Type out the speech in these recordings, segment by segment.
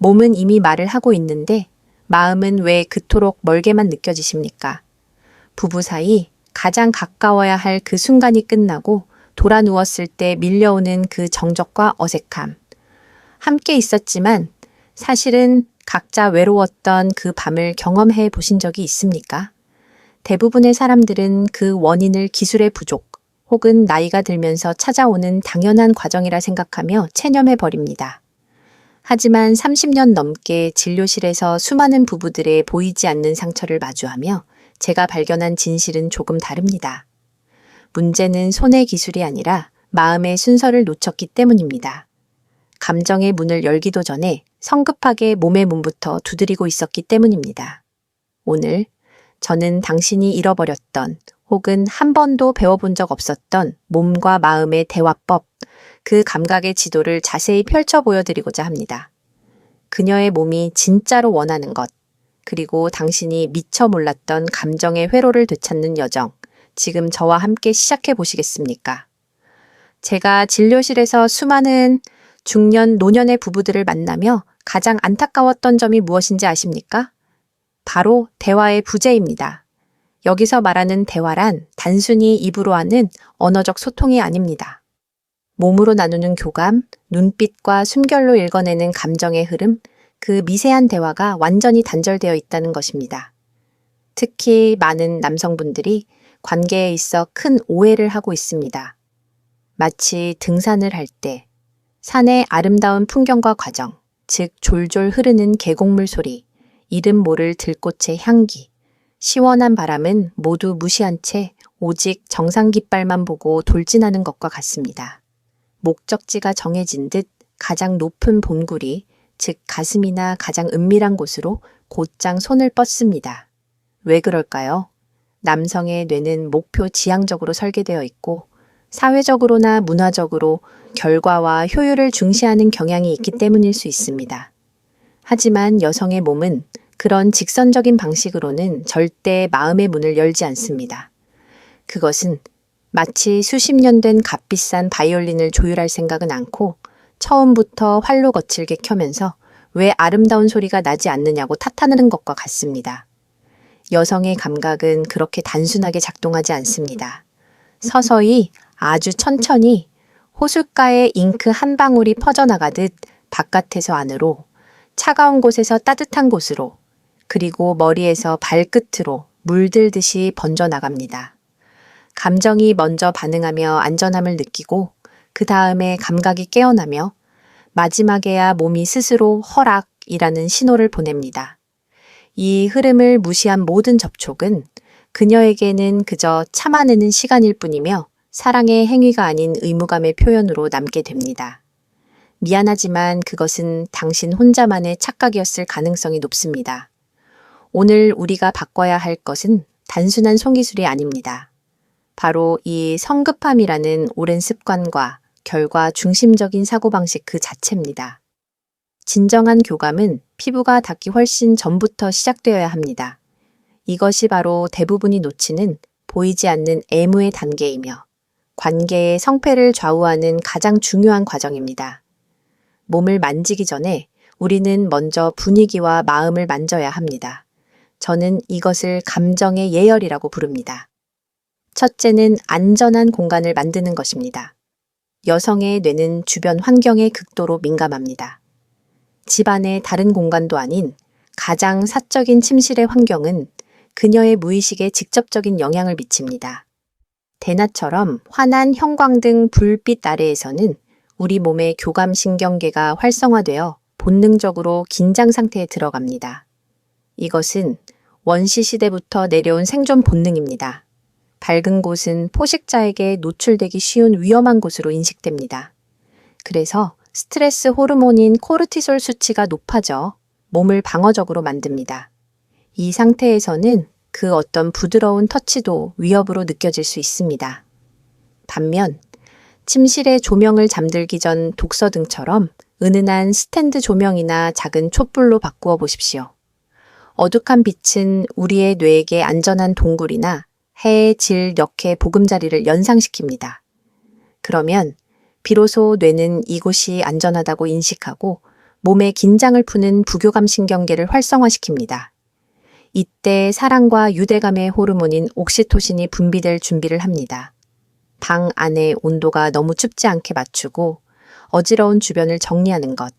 몸은 이미 말을 하고 있는데 마음은 왜 그토록 멀게만 느껴지십니까? 부부 사이 가장 가까워야 할 그 순간이 끝나고 돌아 누웠을 때 밀려오는 그 정적과 어색함. 함께 있었지만 사실은 각자 외로웠던 그 밤을 경험해 보신 적이 있습니까? 대부분의 사람들은 그 원인을 기술의 부족 혹은 나이가 들면서 찾아오는 당연한 과정이라 생각하며 체념해 버립니다. 하지만 30년 넘게 진료실에서 수많은 부부들의 보이지 않는 상처를 마주하며 제가 발견한 진실은 조금 다릅니다. 문제는 손의 기술이 아니라 마음의 순서를 놓쳤기 때문입니다. 감정의 문을 열기도 전에 성급하게 몸의 문부터 두드리고 있었기 때문입니다. 오늘 저는 당신이 잃어버렸던 혹은 한 번도 배워본 적 없었던 몸과 마음의 대화법, 그 감각의 지도를 자세히 펼쳐 보여드리고자 합니다. 그녀의 몸이 진짜로 원하는 것, 그리고 당신이 미처 몰랐던 감정의 회로를 되찾는 여정, 지금 저와 함께 시작해 보시겠습니까? 제가 진료실에서 수많은 중년, 노년의 부부들을 만나며 가장 안타까웠던 점이 무엇인지 아십니까? 바로 대화의 부재입니다. 여기서 말하는 대화란 단순히 입으로 하는 언어적 소통이 아닙니다. 몸으로 나누는 교감, 눈빛과 숨결로 읽어내는 감정의 흐름, 그 미세한 대화가 완전히 단절되어 있다는 것입니다. 특히 많은 남성분들이 관계에 있어 큰 오해를 하고 있습니다. 마치 등산을 할 때 산의 아름다운 풍경과 과정, 즉 졸졸 흐르는 계곡물 소리, 이름 모를 들꽃의 향기, 시원한 바람은 모두 무시한 채 오직 정상 깃발만 보고 돌진하는 것과 같습니다. 목적지가 정해진 듯 가장 높은 본굴이, 즉 가슴이나 가장 은밀한 곳으로 곧장 손을 뻗습니다. 왜 그럴까요? 남성의 뇌는 목표 지향적으로 설계되어 있고 사회적으로나 문화적으로 결과와 효율을 중시하는 경향이 있기 때문일 수 있습니다. 하지만 여성의 몸은 그런 직선적인 방식으로는 절대 마음의 문을 열지 않습니다. 그것은 마치 수십 년 된 값비싼 바이올린을 조율할 생각은 않고 처음부터 활로 거칠게 켜면서 왜 아름다운 소리가 나지 않느냐고 탓하는 것과 같습니다. 여성의 감각은 그렇게 단순하게 작동하지 않습니다. 서서히 아주 천천히 호숫가에 잉크 한 방울이 퍼져나가듯 바깥에서 안으로, 차가운 곳에서 따뜻한 곳으로, 그리고 머리에서 발끝으로 물들듯이 번져나갑니다. 감정이 먼저 반응하며 안전함을 느끼고 그 다음에 감각이 깨어나며 마지막에야 몸이 스스로 허락이라는 신호를 보냅니다. 이 흐름을 무시한 모든 접촉은 그녀에게는 그저 참아내는 시간일 뿐이며 사랑의 행위가 아닌 의무감의 표현으로 남게 됩니다. 미안하지만 그것은 당신 혼자만의 착각이었을 가능성이 높습니다. 오늘 우리가 바꿔야 할 것은 단순한 손기술이 아닙니다. 바로 이 성급함이라는 오랜 습관과 결과 중심적인 사고방식 그 자체입니다. 진정한 교감은 피부가 닿기 훨씬 전부터 시작되어야 합니다. 이것이 바로 대부분이 놓치는 보이지 않는 애무의 단계이며 관계의 성패를 좌우하는 가장 중요한 과정입니다. 몸을 만지기 전에 우리는 먼저 분위기와 마음을 만져야 합니다. 저는 이것을 감정의 예열이라고 부릅니다. 첫째는 안전한 공간을 만드는 것입니다. 여성의 뇌는 주변 환경에 극도로 민감합니다. 집안의 다른 공간도 아닌 가장 사적인 침실의 환경은 그녀의 무의식에 직접적인 영향을 미칩니다. 대낮처럼 환한 형광등 불빛 아래에서는 우리 몸의 교감신경계가 활성화되어 본능적으로 긴장 상태에 들어갑니다. 이것은 원시 시대부터 내려온 생존 본능입니다. 밝은 곳은 포식자에게 노출되기 쉬운 위험한 곳으로 인식됩니다. 그래서 스트레스 호르몬인 코르티솔 수치가 높아져 몸을 방어적으로 만듭니다. 이 상태에서는 그 어떤 부드러운 터치도 위협으로 느껴질 수 있습니다. 반면 침실의 조명을 잠들기 전 독서등처럼 은은한 스탠드 조명이나 작은 촛불로 바꾸어 보십시오. 어둑한 빛은 우리의 뇌에게 안전한 동굴이나 해의 질 역의 보금자리를 연상시킵니다. 그러면 비로소 뇌는 이곳이 안전하다고 인식하고 몸의 긴장을 푸는 부교감 신경계를 활성화시킵니다. 이때 사랑과 유대감의 호르몬인 옥시토신이 분비될 준비를 합니다. 방 안의 온도가 너무 춥지 않게 맞추고 어지러운 주변을 정리하는 것,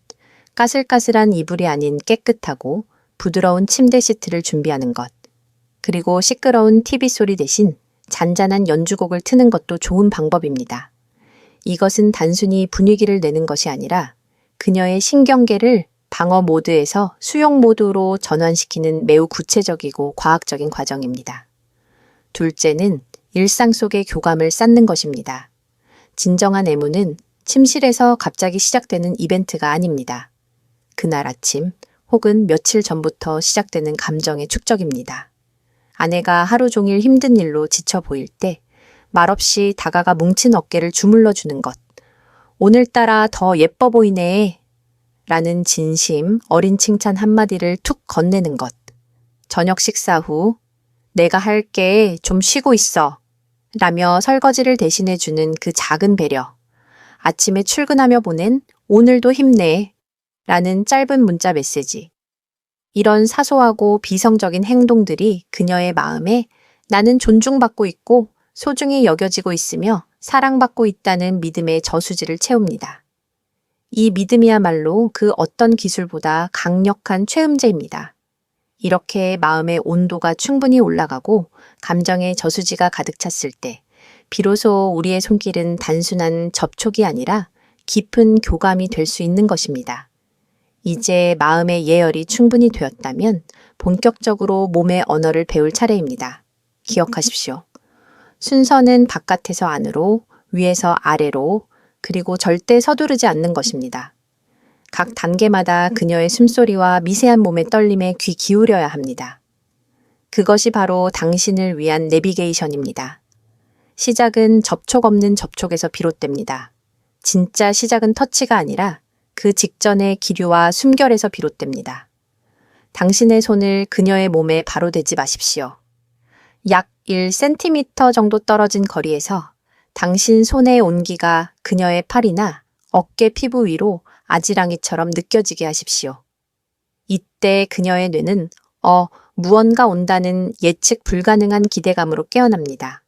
까슬까슬한 이불이 아닌 깨끗하고 부드러운 침대 시트를 준비하는 것, 그리고 시끄러운 TV 소리 대신 잔잔한 연주곡을 트는 것도 좋은 방법입니다. 이것은 단순히 분위기를 내는 것이 아니라 그녀의 신경계를 방어 모드에서 수용 모드로 전환시키는 매우 구체적이고 과학적인 과정입니다. 둘째는 일상 속의 교감을 쌓는 것입니다. 진정한 애무는 침실에서 갑자기 시작되는 이벤트가 아닙니다. 그날 아침 혹은 며칠 전부터 시작되는 감정의 축적입니다. 아내가 하루 종일 힘든 일로 지쳐 보일 때 말없이 다가가 뭉친 어깨를 주물러 주는 것. 오늘따라 더 예뻐 보이네. 라는 진심, 어린 칭찬 한마디를 툭 건네는 것. 저녁 식사 후 내가 할게 좀 쉬고 있어. 라며 설거지를 대신해 주는 그 작은 배려. 아침에 출근하며 보낸 오늘도 힘내. 라는 짧은 문자 메시지. 이런 사소하고 비성적인 행동들이 그녀의 마음에 나는 존중받고 있고 소중히 여겨지고 있으며 사랑받고 있다는 믿음의 저수지를 채웁니다. 이 믿음이야말로 그 어떤 기술보다 강력한 최음제입니다. 이렇게 마음의 온도가 충분히 올라가고 감정의 저수지가 가득 찼을 때 비로소 우리의 손길은 단순한 접촉이 아니라 깊은 교감이 될 수 있는 것입니다. 이제 마음의 예열이 충분히 되었다면 본격적으로 몸의 언어를 배울 차례입니다. 기억하십시오. 순서는 바깥에서 안으로, 위에서 아래로, 그리고 절대 서두르지 않는 것입니다. 각 단계마다 그녀의 숨소리와 미세한 몸의 떨림에 귀 기울여야 합니다. 그것이 바로 당신을 위한 내비게이션입니다. 시작은 접촉 없는 접촉에서 비롯됩니다. 진짜 시작은 터치가 아니라 그 직전의 기류와 숨결에서 비롯됩니다. 당신의 손을 그녀의 몸에 바로 대지 마십시오. 약 1cm 정도 떨어진 거리에서 당신 손의 온기가 그녀의 팔이나 어깨 피부 위로 아지랑이처럼 느껴지게 하십시오. 이때 그녀의 뇌는 무언가 온다는 예측 불가능한 기대감으로 깨어납니다.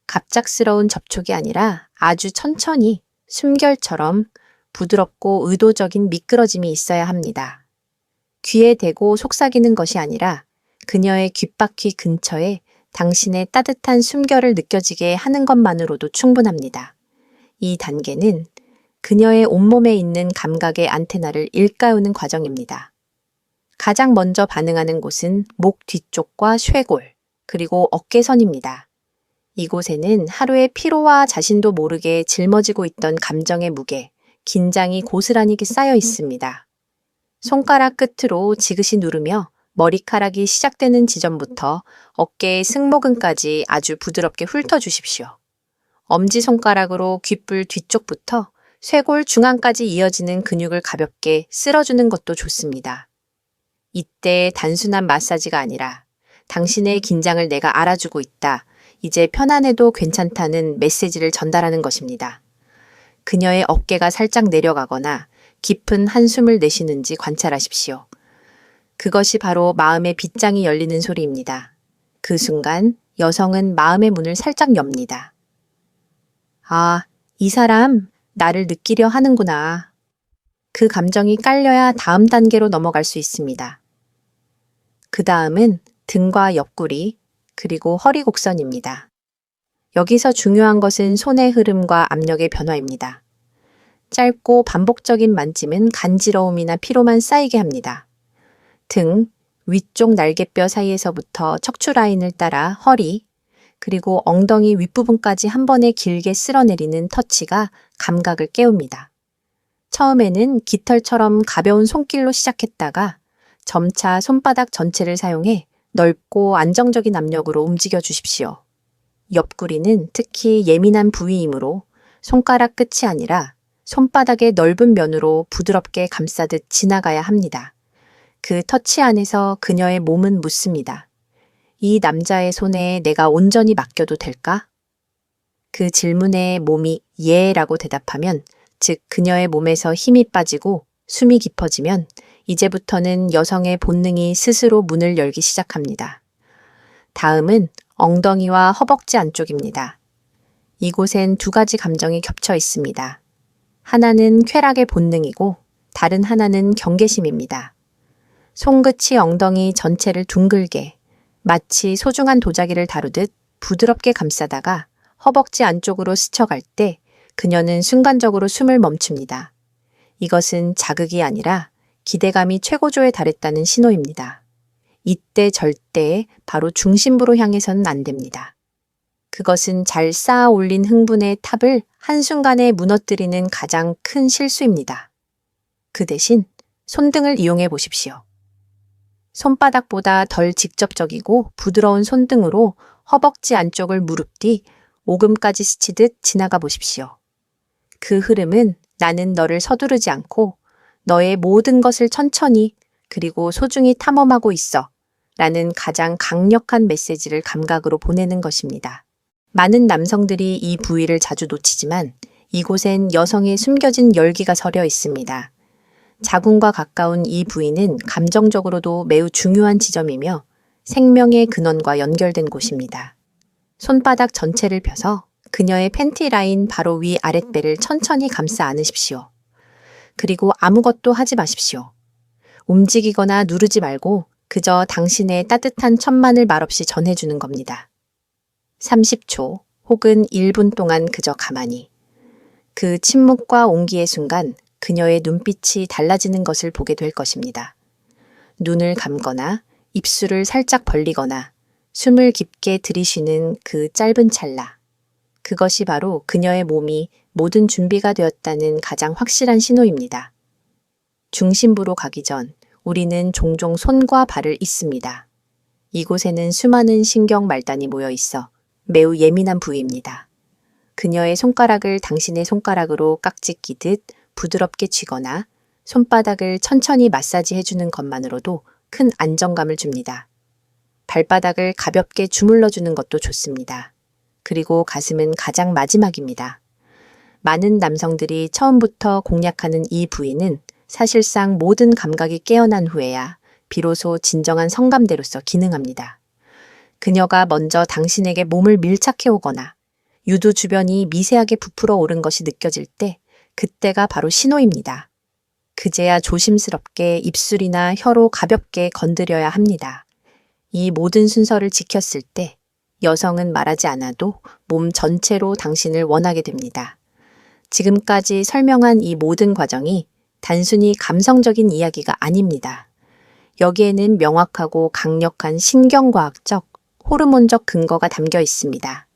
갑작스러운 접촉이 아니라 아주 천천히 숨결처럼 부드럽고 의도적인 미끄러짐이 있어야 합니다. 귀에 대고 속삭이는 것이 아니라 그녀의 귓바퀴 근처에 당신의 따뜻한 숨결을 느껴지게 하는 것만으로도 충분합니다. 이 단계는 그녀의 온몸에 있는 감각의 안테나를 일깨우는 과정입니다. 가장 먼저 반응하는 곳은 목 뒤쪽과 쇄골, 그리고 어깨선입니다. 이곳에는 하루의 피로와 자신도 모르게 짊어지고 있던 감정의 무게, 긴장이 고스란히 쌓여 있습니다. 손가락 끝으로 지그시 누르며 머리카락이 시작되는 지점부터 어깨의 승모근까지 아주 부드럽게 훑어주십시오. 엄지손가락으로 귓불 뒤쪽부터 쇄골 중앙까지 이어지는 근육을 가볍게 쓸어주는 것도 좋습니다. 이때 단순한 마사지가 아니라 당신의 긴장을 내가 알아주고 있다. 이제 편안해도 괜찮다는 메시지를 전달하는 것입니다. 그녀의 어깨가 살짝 내려가거나 깊은 한숨을 내쉬는지 관찰하십시오. 그것이 바로 마음의 빗장이 열리는 소리입니다. 그 순간 여성은 마음의 문을 살짝 엽니다. 아, 이 사람 나를 느끼려 하는구나. 그 감정이 깔려야 다음 단계로 넘어갈 수 있습니다. 그 다음은 등과 옆구리, 그리고 허리 곡선입니다. 여기서 중요한 것은 손의 흐름과 압력의 변화입니다. 짧고 반복적인 만짐은 간지러움이나 피로만 쌓이게 합니다. 등, 위쪽 날개뼈 사이에서부터 척추 라인을 따라 허리, 그리고 엉덩이 윗부분까지 한 번에 길게 쓸어내리는 터치가 감각을 깨웁니다. 처음에는 깃털처럼 가벼운 손길로 시작했다가 점차 손바닥 전체를 사용해 넓고 안정적인 압력으로 움직여 주십시오. 옆구리는 특히 예민한 부위이므로 손가락 끝이 아니라 손바닥의 넓은 면으로 부드럽게 감싸듯 지나가야 합니다. 그 터치 안에서 그녀의 몸은 묻습니다. 이 남자의 손에 내가 온전히 맡겨도 될까? 그 질문에 몸이 예라고 대답하면, 즉 그녀의 몸에서 힘이 빠지고 숨이 깊어지면 이제부터는 여성의 본능이 스스로 문을 열기 시작합니다. 다음은 엉덩이와 허벅지 안쪽입니다. 이곳엔 두 가지 감정이 겹쳐 있습니다. 하나는 쾌락의 본능이고 다른 하나는 경계심입니다. 손끝이 엉덩이 전체를 둥글게 마치 소중한 도자기를 다루듯 부드럽게 감싸다가 허벅지 안쪽으로 스쳐갈 때 그녀는 순간적으로 숨을 멈춥니다. 이것은 자극이 아니라 기대감이 최고조에 달했다는 신호입니다. 이때 절대 바로 중심부로 향해서는 안 됩니다. 그것은 잘 쌓아 올린 흥분의 탑을 한순간에 무너뜨리는 가장 큰 실수입니다. 그 대신 손등을 이용해 보십시오. 손바닥보다 덜 직접적이고 부드러운 손등으로 허벅지 안쪽을 무릎 뒤 오금까지 스치듯 지나가 보십시오. 그 흐름은 나는 너를 서두르지 않고 너의 모든 것을 천천히 그리고 소중히 탐험하고 있어 라는 가장 강력한 메시지를 감각으로 보내는 것입니다. 많은 남성들이 이 부위를 자주 놓치지만 이곳엔 여성의 숨겨진 열기가 서려 있습니다. 자궁과 가까운 이 부위는 감정적으로도 매우 중요한 지점이며 생명의 근원과 연결된 곳입니다. 손바닥 전체를 펴서 그녀의 팬티 라인 바로 위 아랫배를 천천히 감싸 안으십시오. 그리고 아무것도 하지 마십시오. 움직이거나 누르지 말고 그저 당신의 따뜻한 천만을 말없이 전해주는 겁니다. 30초 혹은 1분 동안 그저 가만히. 그 침묵과 온기의 순간 그녀의 눈빛이 달라지는 것을 보게 될 것입니다. 눈을 감거나 입술을 살짝 벌리거나 숨을 깊게 들이쉬는 그 짧은 찰나. 그것이 바로 그녀의 몸이 모든 준비가 되었다는 가장 확실한 신호입니다. 중심부로 가기 전 우리는 종종 손과 발을 잇습니다. 이곳에는 수많은 신경 말단이 모여 있어 매우 예민한 부위입니다. 그녀의 손가락을 당신의 손가락으로 깍지 끼듯 부드럽게 쥐거나 손바닥을 천천히 마사지해 주는 것만으로도 큰 안정감을 줍니다. 발바닥을 가볍게 주물러 주는 것도 좋습니다. 그리고 가슴은 가장 마지막입니다. 많은 남성들이 처음부터 공략하는 이 부위는 사실상 모든 감각이 깨어난 후에야 비로소 진정한 성감대로서 기능합니다. 그녀가 먼저 당신에게 몸을 밀착해 오거나 유두 주변이 미세하게 부풀어 오른 것이 느껴질 때 그때가 바로 신호입니다. 그제야 조심스럽게 입술이나 혀로 가볍게 건드려야 합니다. 이 모든 순서를 지켰을 때 여성은 말하지 않아도 몸 전체로 당신을 원하게 됩니다. 지금까지 설명한 이 모든 과정이 단순히 감성적인 이야기가 아닙니다. 여기에는 명확하고 강력한 신경과학적, 호르몬적 근거가 담겨 있습니다.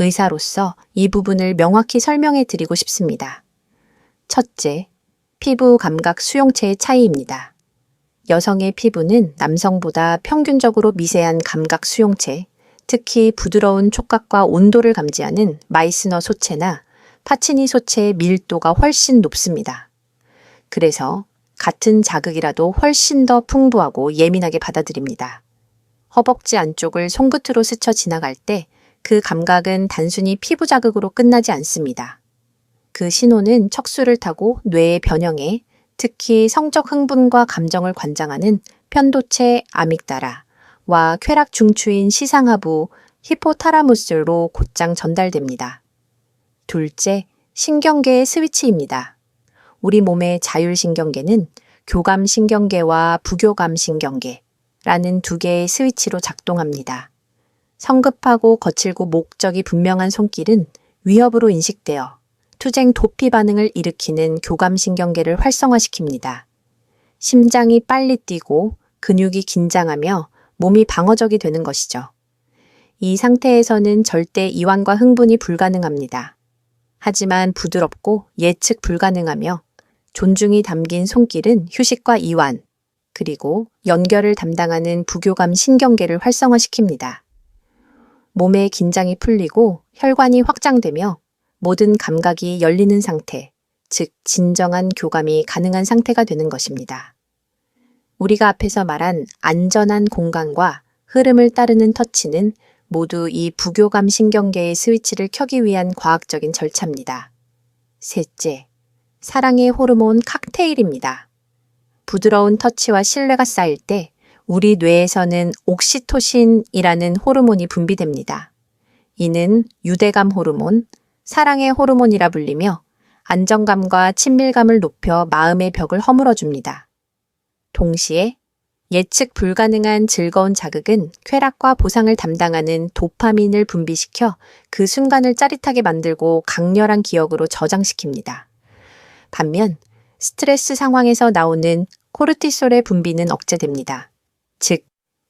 의사로서 이 부분을 명확히 설명해 드리고 싶습니다. 첫째, 피부 감각 수용체의 차이입니다. 여성의 피부는 남성보다 평균적으로 미세한 감각 수용체, 특히 부드러운 촉각과 온도를 감지하는 마이스너 소체나 파치니 소체의 밀도가 훨씬 높습니다. 그래서 같은 자극이라도 훨씬 더 풍부하고 예민하게 받아들입니다. 허벅지 안쪽을 손끝으로 스쳐 지나갈 때 그 감각은 단순히 피부 자극으로 끝나지 않습니다. 그 신호는 척수를 타고 뇌의 변형에 특히 성적 흥분과 감정을 관장하는 편도체 아믹달라와 쾌락 중추인 시상하부 히포타라무스로 곧장 전달됩니다. 둘째, 신경계의 스위치입니다. 우리 몸의 자율신경계는 교감신경계와 부교감신경계라는 두 개의 스위치로 작동합니다. 성급하고 거칠고 목적이 분명한 손길은 위협으로 인식되어 투쟁 도피 반응을 일으키는 교감신경계를 활성화시킵니다. 심장이 빨리 뛰고 근육이 긴장하며 몸이 방어적이 되는 것이죠. 이 상태에서는 절대 이완과 흥분이 불가능합니다. 하지만 부드럽고 예측 불가능하며 존중이 담긴 손길은 휴식과 이완, 그리고 연결을 담당하는 부교감 신경계를 활성화시킵니다. 몸의 긴장이 풀리고 혈관이 확장되며 모든 감각이 열리는 상태, 즉 진정한 교감이 가능한 상태가 되는 것입니다. 우리가 앞에서 말한 안전한 공간과 흐름을 따르는 터치는 모두 이 부교감 신경계의 스위치를 켜기 위한 과학적인 절차입니다. 셋째, 사랑의 호르몬 칵테일입니다. 부드러운 터치와 신뢰가 쌓일 때 우리 뇌에서는 옥시토신이라는 호르몬이 분비됩니다. 이는 유대감 호르몬, 사랑의 호르몬이라 불리며 안정감과 친밀감을 높여 마음의 벽을 허물어줍니다. 동시에 예측 불가능한 즐거운 자극은 쾌락과 보상을 담당하는 도파민을 분비시켜 그 순간을 짜릿하게 만들고 강렬한 기억으로 저장시킵니다. 반면 스트레스 상황에서 나오는 코르티솔의 분비는 억제됩니다. 즉,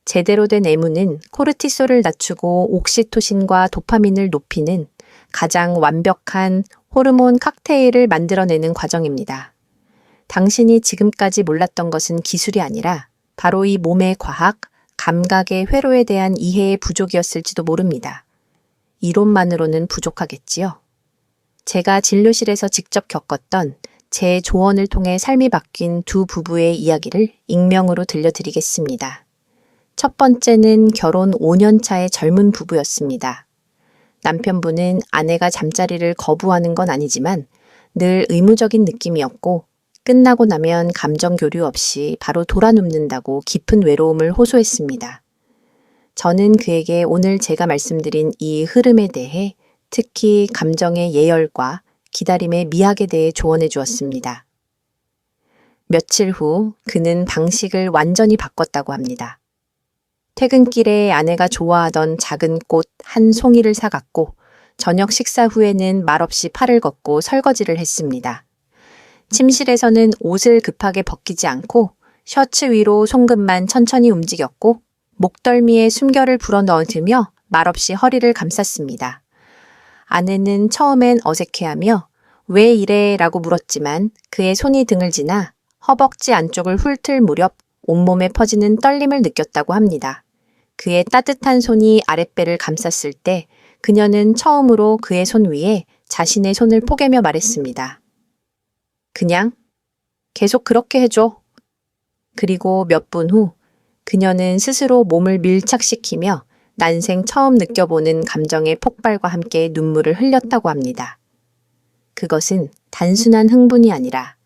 제대로 된 애무는 코르티솔을 낮추고 옥시토신과 도파민을 높이는 가장 완벽한 호르몬 칵테일을 만들어내는 과정입니다. 당신이 지금까지 몰랐던 것은 기술이 아니라 바로 이 몸의 과학, 감각의 회로에 대한 이해의 부족이었을지도 모릅니다. 이론만으로는 부족하겠지요. 제가 진료실에서 직접 겪었던 제 조언을 통해 삶이 바뀐 두 부부의 이야기를 익명으로 들려드리겠습니다. 첫 번째는 결혼 5년 차의 젊은 부부였습니다. 남편분은 아내가 잠자리를 거부하는 건 아니지만 늘 의무적인 느낌이었고 끝나고 나면 감정 교류 없이 바로 돌아눕는다고 깊은 외로움을 호소했습니다. 저는 그에게 오늘 제가 말씀드린 이 흐름에 대해 특히 감정의 예열과 기다림의 미학에 대해 조언해 주었습니다. 며칠 후 그는 방식을 완전히 바꿨다고 합니다. 퇴근길에 아내가 좋아하던 작은 꽃 한 송이를 사갔고 저녁 식사 후에는 말없이 팔을 걷고 설거지를 했습니다. 침실에서는 옷을 급하게 벗기지 않고 셔츠 위로 손끝만 천천히 움직였고 목덜미에 숨결을 불어넣으며 말없이 허리를 감쌌습니다. 아내는 처음엔 어색해하며 왜 이래? 라고 물었지만 그의 손이 등을 지나 허벅지 안쪽을 훑을 무렵 온몸에 퍼지는 떨림을 느꼈다고 합니다. 그의 따뜻한 손이 아랫배를 감쌌을 때 그녀는 처음으로 그의 손 위에 자신의 손을 포개며 말했습니다. 그냥 계속 그렇게 해줘. 그리고 몇 분 후 그녀는 스스로 몸을 밀착시키며 난생 처음 느껴보는 감정의 폭발과 함께 눈물을 흘렸다고 합니다. 그것은 단순한 흥분이 아니라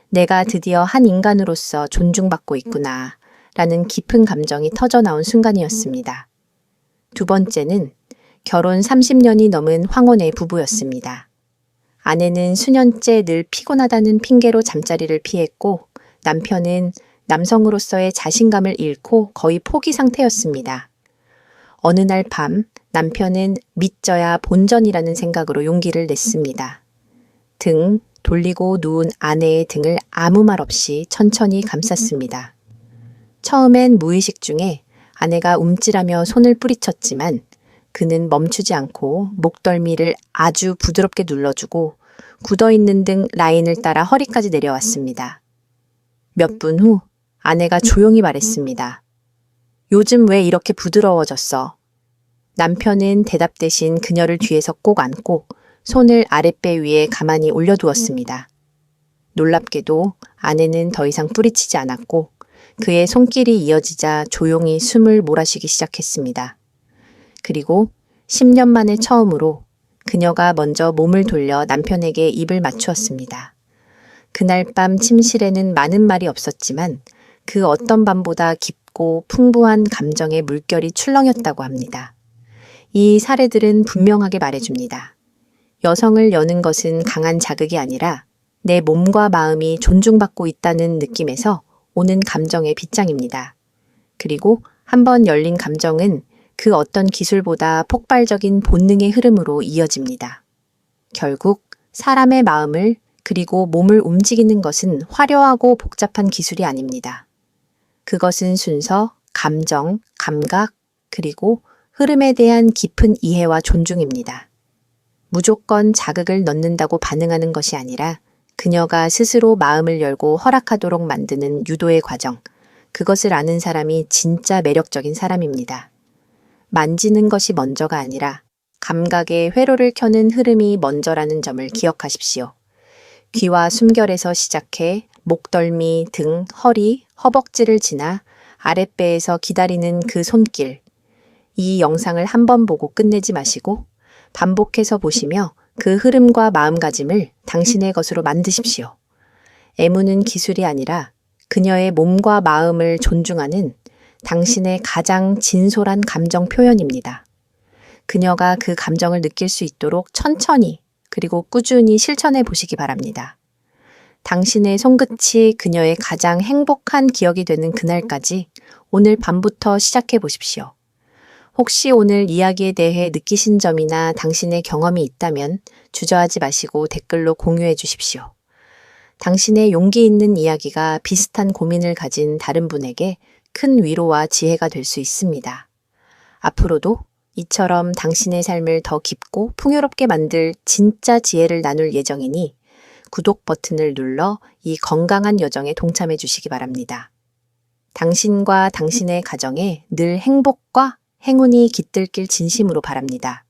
내가 드디어 한 인간으로서 존중받고 있구나 라는 깊은 감정이 터져나온 순간이었습니다. 두 번째는 결혼 30년이 넘은 황혼의 부부였습니다. 아내는 수년째 늘 피곤하다는 핑계로 잠자리를 피했고 남편은 남성으로서의 자신감을 잃고 거의 포기 상태였습니다. 어느 날 밤 남편은 믿져야 본전이라는 생각으로 용기를 냈습니다. 등 돌리고 누운 아내의 등을 아무 말 없이 천천히 감쌌습니다. 처음엔 무의식 중에 아내가 움찔하며 손을 뿌리쳤지만 그는 멈추지 않고 목덜미를 아주 부드럽게 눌러주고 굳어있는 등 라인을 따라 허리까지 내려왔습니다. 몇 분 후 아내가 조용히 말했습니다. 요즘 왜 이렇게 부드러워졌어? 남편은 대답 대신 그녀를 뒤에서 꼭 안고 손을 아랫배 위에 가만히 올려두었습니다. 놀랍게도 아내는 더 이상 뿌리치지 않았고 그의 손길이 이어지자 조용히 숨을 몰아쉬기 시작했습니다. 그리고 10년 만에 처음으로 그녀가 먼저 몸을 돌려 남편에게 입을 맞추었습니다. 그날 밤 침실에는 많은 말이 없었지만 그 어떤 밤보다 깊고 풍부한 감정의 물결이 출렁였다고 합니다. 이 사례들은 분명하게 말해줍니다. 여성을 여는 것은 강한 자극이 아니라 내 몸과 마음이 존중받고 있다는 느낌에서 오는 감정의 빗장입니다. 그리고 한번 열린 감정은 그 어떤 기술보다 폭발적인 본능의 흐름으로 이어집니다. 결국 사람의 마음을 그리고 몸을 움직이는 것은 화려하고 복잡한 기술이 아닙니다. 그것은 순서, 감정, 감각, 그리고 흐름에 대한 깊은 이해와 존중입니다. 무조건 자극을 넣는다고 반응하는 것이 아니라 그녀가 스스로 마음을 열고 허락하도록 만드는 유도의 과정, 그것을 아는 사람이 진짜 매력적인 사람입니다. 만지는 것이 먼저가 아니라 감각의 회로를 켜는 흐름이 먼저라는 점을 기억하십시오. 귀와 숨결에서 시작해 목덜미, 등, 허리, 허벅지를 지나 아랫배에서 기다리는 그 손길. 이 영상을 한 번 보고 끝내지 마시고 반복해서 보시며 그 흐름과 마음가짐을 당신의 것으로 만드십시오. 애무는 기술이 아니라 그녀의 몸과 마음을 존중하는 당신의 가장 진솔한 감정 표현입니다. 그녀가 그 감정을 느낄 수 있도록 천천히 그리고 꾸준히 실천해 보시기 바랍니다. 당신의 손끝이 그녀의 가장 행복한 기억이 되는 그날까지 오늘 밤부터 시작해 보십시오. 혹시 오늘 이야기에 대해 느끼신 점이나 당신의 경험이 있다면 주저하지 마시고 댓글로 공유해 주십시오. 당신의 용기 있는 이야기가 비슷한 고민을 가진 다른 분에게 큰 위로와 지혜가 될 수 있습니다. 앞으로도 이처럼 당신의 삶을 더 깊고 풍요롭게 만들 진짜 지혜를 나눌 예정이니 구독 버튼을 눌러 이 건강한 여정에 동참해 주시기 바랍니다. 당신과 당신의 가정에 늘 행복과 행운이 깃들길 진심으로 바랍니다.